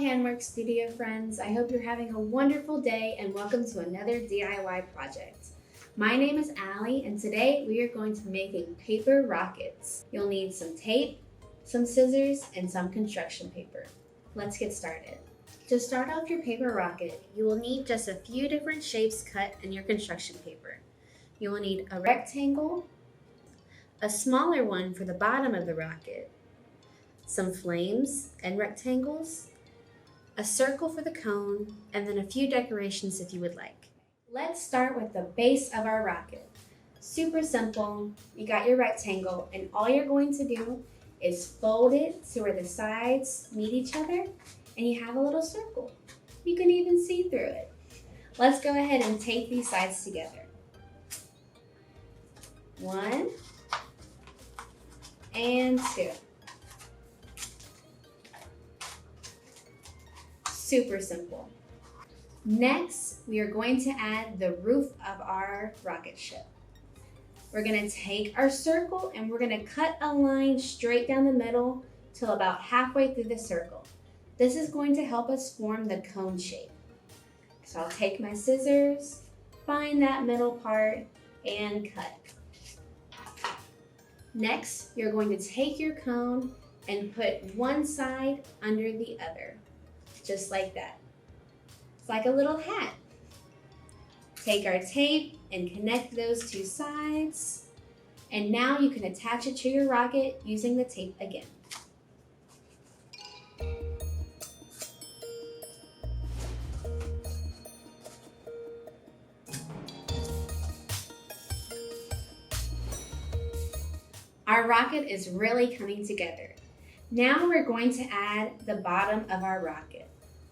Handwork Studio friends. I hope you're having a wonderful day and welcome to another DIY project. My name is Allie and today we are going to be making paper rockets. You'll need some tape, some scissors, and some construction paper. Let's get started. To start off your paper rocket, you will need just a few different shapes cut in your construction paper. You will need a rectangle, a smaller one for the bottom of the rocket, some flames and rectangles, a circle for the cone, and then a few decorations if you would like. Let's start with the base of our rocket. Super simple. You got your rectangle and all you're going to do is fold it to where the sides meet each other and you have a little circle. You can even see through it. Let's go ahead and tape these sides together. 1 and 2. Super simple. Next, we are going to add the roof of our rocket ship. We're going to take our circle and we're going to cut a line straight down the middle till about halfway through the circle. This is going to help us form the cone shape. So I'll take my scissors, find that middle part, and cut. Next, you're going to take your cone and put one side under the other. Just like that. It's like a little hat. Take our tape and connect those two sides. And now you can attach it to your rocket using the tape again. Our rocket is really coming together. Now we're going to add the bottom of our rocket.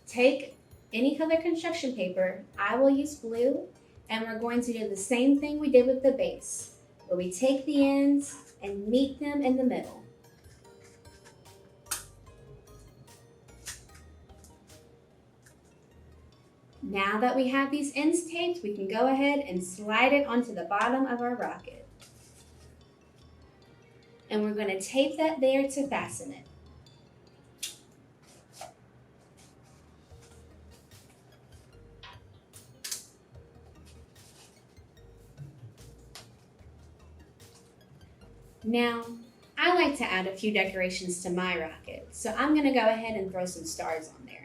Take any color construction paper, I will use blue, and we're going to do the same thing we did with the base, where we take the ends and meet them in the middle. Now that we have these ends taped, we can go ahead and slide it onto the bottom of our rocket. And we're going to tape that there to fasten it. Now, I like to add a few decorations to my rocket, so I'm going to go ahead and throw some stars on there.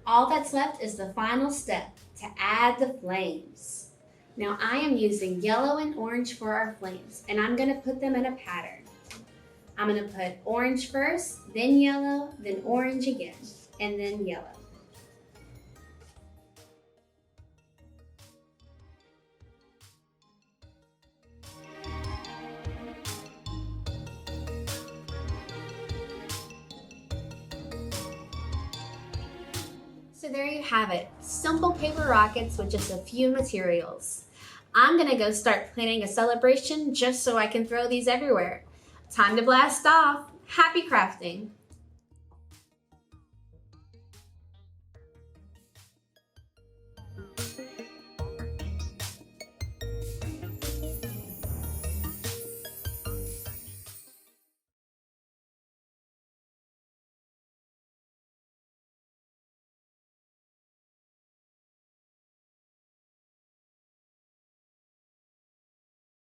All that's left is the final step, to add the flames. Now I am using yellow and orange for our flames, and I'm going to put them in a pattern. I'm going to put orange first, then yellow, then orange again, and then yellow. So there you have it, simple paper rockets with just a few materials. I'm gonna go start planning a celebration just so I can throw these everywhere. Time to blast off. Happy crafting!